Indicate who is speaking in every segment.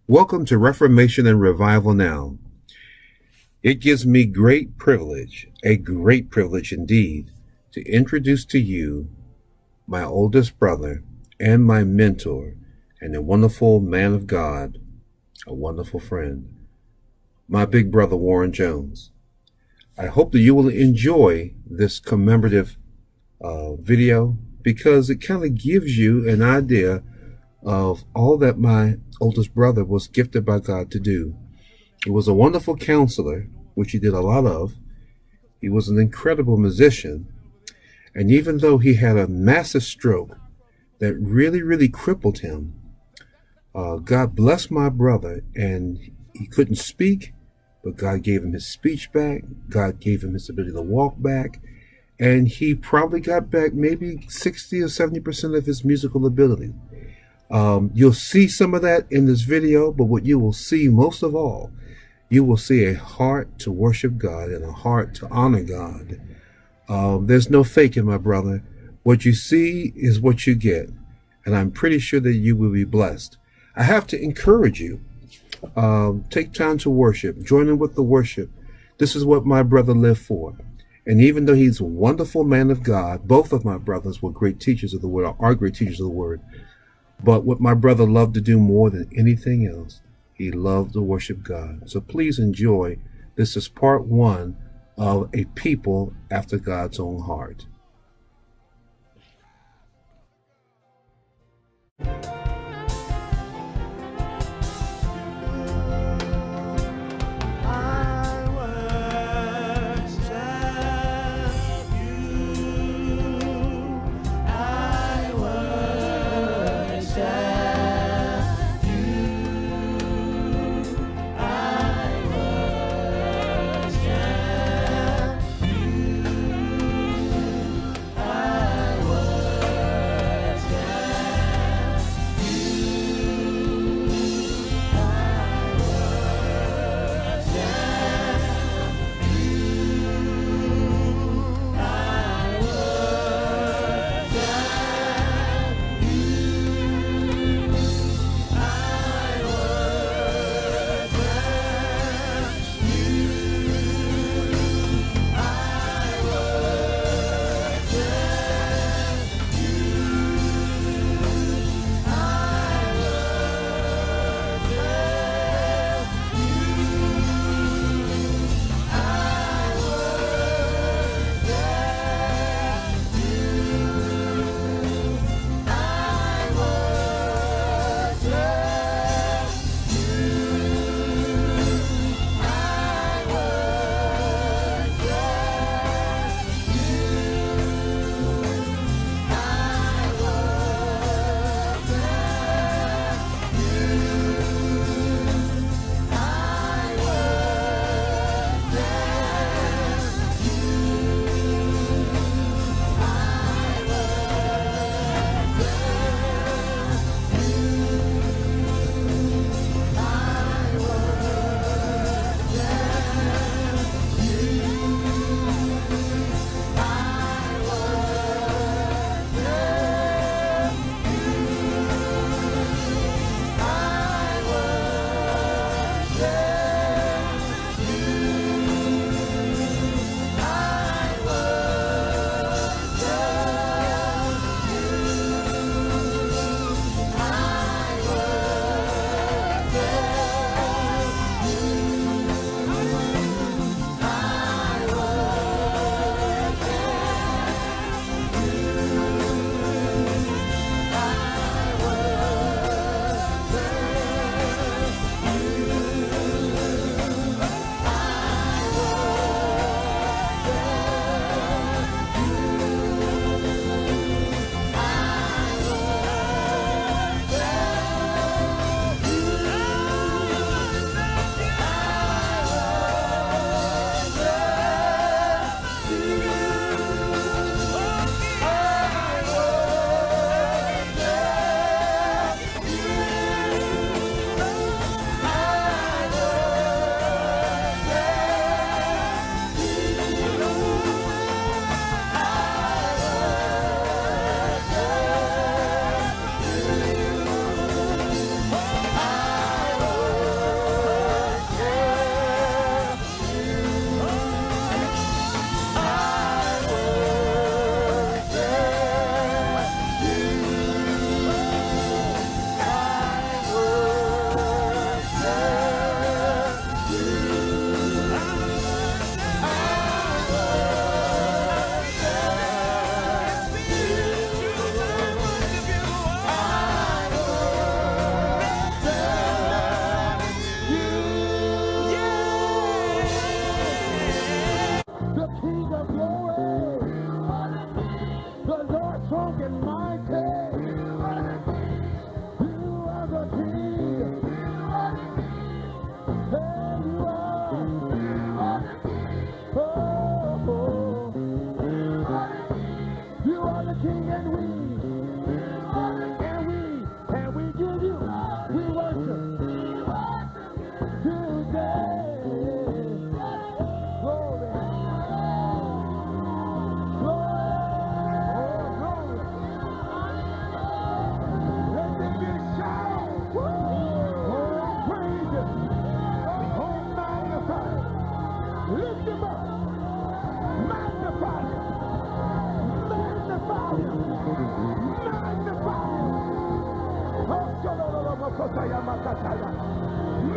Speaker 1: Welcome to Reformation and Revival Now. It gives me great privilege, a great privilege indeed, to introduce to you my oldest brother and my mentor and a wonderful man of God, a wonderful friend, my big brother Warren Jones. I hope that you will enjoy this commemorative video because it kind of gives you an idea of all that my oldest brother was gifted by God to do. He was a wonderful counselor, which he did a lot of. He was an incredible musician. And even though he had a massive stroke that really crippled him, God blessed my brother, and he couldn't speak, but God gave him his speech back. God gave him his ability to walk back. And he probably got back maybe 60 or 70% of his musical ability. You'll see some of that in this video, but what you will see most of all, you will see a heart to worship God and a heart to honor God. There's no faking, my brother. What you see is what you get, and I'm pretty sure that you will be blessed. I have to encourage you. Take time to worship. Join in with the worship. This is what my brother lived for. And even though he's a wonderful man of God, both of my brothers were great teachers of the word, or are great teachers of the word. But what my brother loved to do more than anything else, he loved to worship God. So please enjoy. This is part one of A People After God's Own Heart.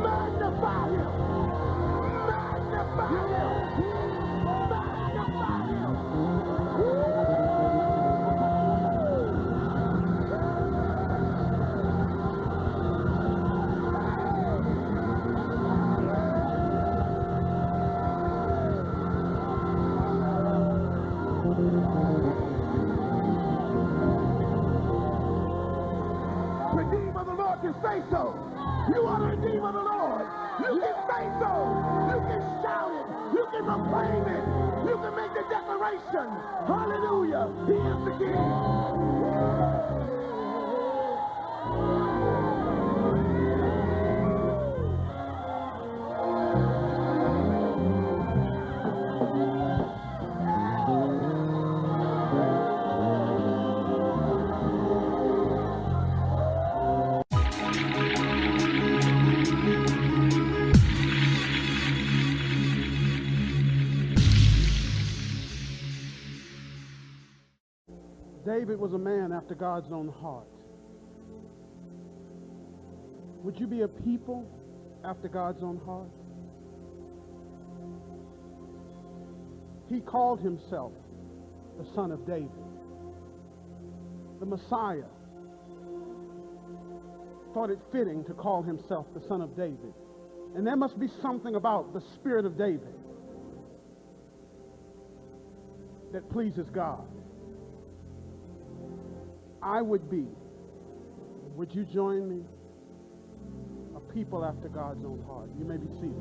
Speaker 2: Magnify him. Magnify him. Magnify him. Redeemer of the Lord can say so. You are the Redeemer of the Lord. You can say so. You can shout it. You can proclaim it. You can make the declaration. Hallelujah. He is the King. David was a man after God's own heart. Would you be a people after God's own heart? He called himself the Son of David, the Messiah. Thought it fitting to call himself the Son of David. And there must be something about the Spirit of David that pleases God. I would be, would you join me? A people after God's own heart. You may be seated.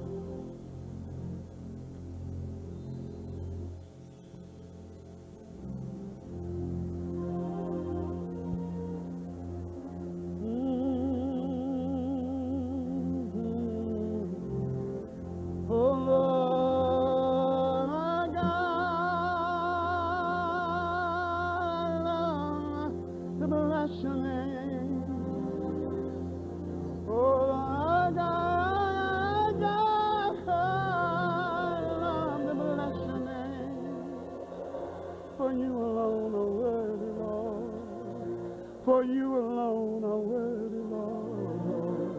Speaker 2: For you alone are worthy, Lord,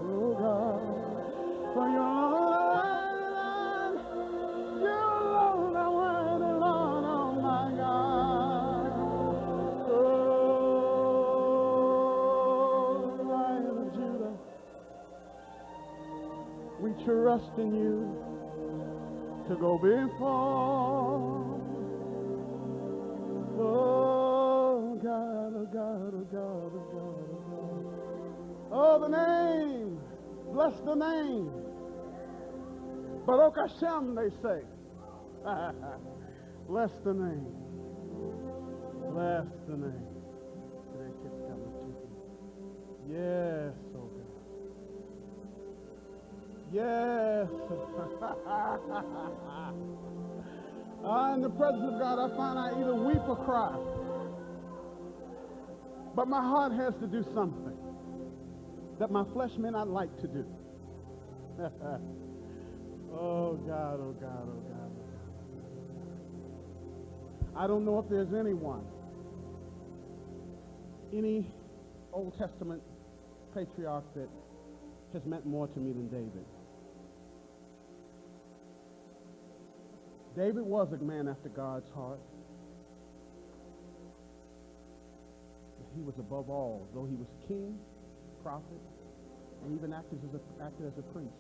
Speaker 2: oh God. For you alone, you alone are worthy, Lord, oh my God. Oh, Lion of Judah, we trust in you to go before. Oh God, oh God, oh God, oh God, oh God. Oh, the name, bless the name. Baruch Hashem, they say. Bless the name. Bless the name. Yes, oh God. Yes. In the presence of God, I find I either weep or cry. But my heart has to do something that my flesh may not like to do. Oh God, oh God, oh God, oh God. I don't know if there's anyone, any Old Testament patriarch that has meant more to me than David. David was a man after God's heart. He was above all, though he was king, prophet, and even acted as a priest.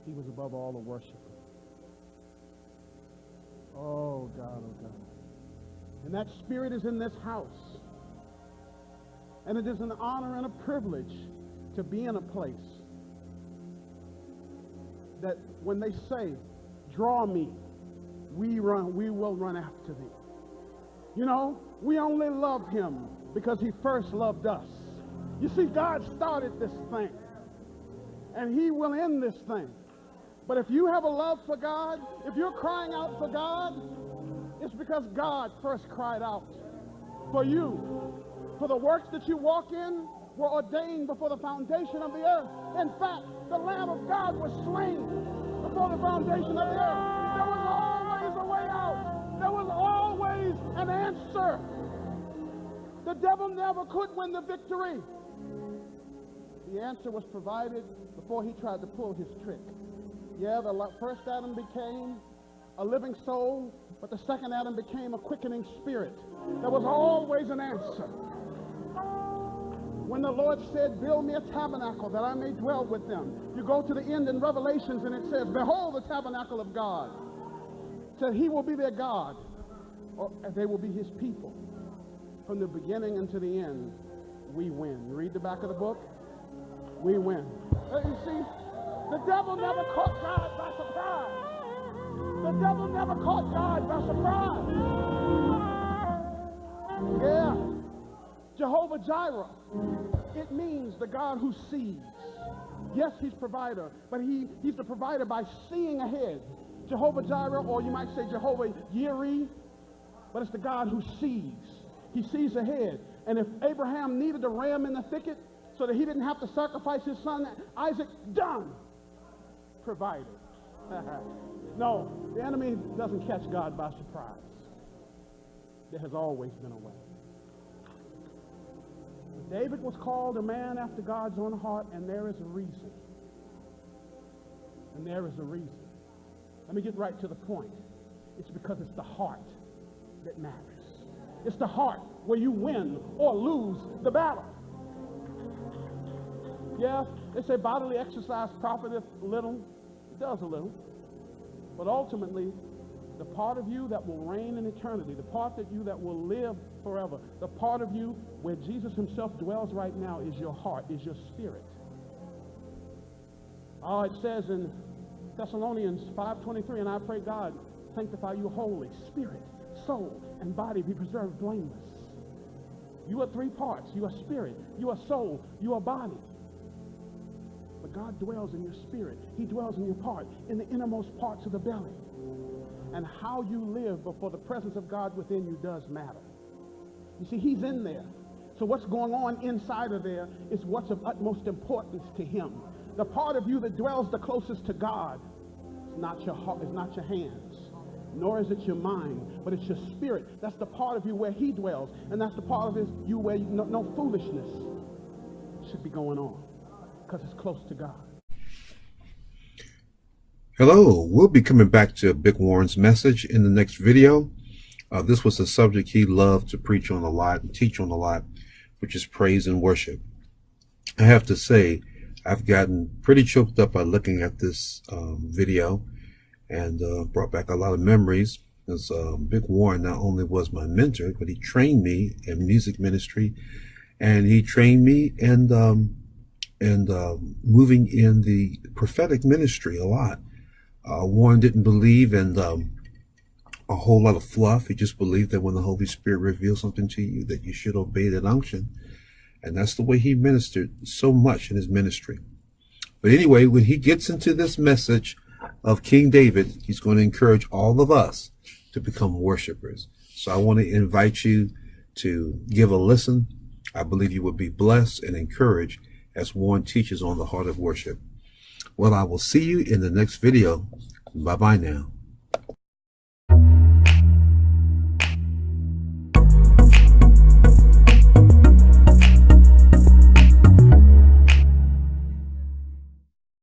Speaker 2: He was above all a worshiper. Oh God, oh God. And that spirit is in this house. And it is an honor and a privilege to be in a place that when they say, draw me, we will run after thee. You know, we only love him because he first loved us. You see, God started this thing, and he will end this thing. But if you have a love for God, if you're crying out for God, it's because God first cried out for you. For the works that you walk in were ordained before the foundation of the earth. In fact, the Lamb of God was slain before the foundation of the earth. There was always a way out. There was always an answer. The devil never could win the victory The answer was provided before he tried to pull his trick. Yeah, the first Adam became a living soul, but the second Adam became a quickening spirit. There was always an answer. When the Lord said, build me a tabernacle that I may dwell with them. You go to the end in Revelations and it says, behold the tabernacle of God. It said he will be their God, or they will be his people. From the beginning unto the end, we win. Read the back of the book. We win. You see, the devil never caught God by surprise. The devil never caught God by surprise. Yeah. Jehovah Jireh. It means the God who sees. Yes, he's provider, but he's the provider by seeing ahead. Jehovah Jireh, or you might say Jehovah Yireh, but it's the God who sees. He sees ahead. And if Abraham needed a ram in the thicket so that he didn't have to sacrifice his son Isaac, done. Provided. No, the enemy doesn't catch God by surprise. There has always been a way. David was called a man after God's own heart, and there is a reason. And there is a reason. Let me get right to the point. It's because it's the heart that matters. It's the heart where you win or lose the battle. Yeah, they say bodily exercise profiteth little. It does a little. But ultimately, the part of you that will reign in eternity, the part of you that will live forever, the part of you where Jesus himself dwells right now is your heart, is your spirit. Oh, it says in Thessalonians 5:23, and I pray God sanctify you wholly, spirit, soul, and body be preserved blameless. You are three parts. You are spirit, you are soul, you are body. But God dwells in your spirit. He dwells in your part, in the innermost parts of the belly. And how you live before the presence of God within you does matter. You see, he's in there. So what's going on inside of there is what's of utmost importance to him. The part of you that dwells the closest to God is not your heart, is not your hands, nor is it your mind, but it's your spirit. That's the part of you where he dwells, and that's the part of you where no foolishness should be going on, because it's close to God.
Speaker 1: Hello, we'll be coming back to Rev Warren's message in the next video. This was a subject he loved to preach on a lot and teach on a lot, which is praise and worship. I have to say, I've gotten pretty choked up by looking at this video, and brought back a lot of memories. Because Rev Warren not only was my mentor, but he trained me in music ministry, and he trained me in moving in the prophetic ministry a lot. Warren didn't believe in a whole lot of fluff. He just believed that when the Holy Spirit reveals something to you, that you should obey that unction. And that's the way he ministered so much in his ministry. But anyway, when he gets into this message of King David, he's going to encourage all of us to become worshipers. So I want to invite you to give a listen. I believe you will be blessed and encouraged as Warren teaches on the heart of worship. Well, I will see you in the next video. Bye-bye now.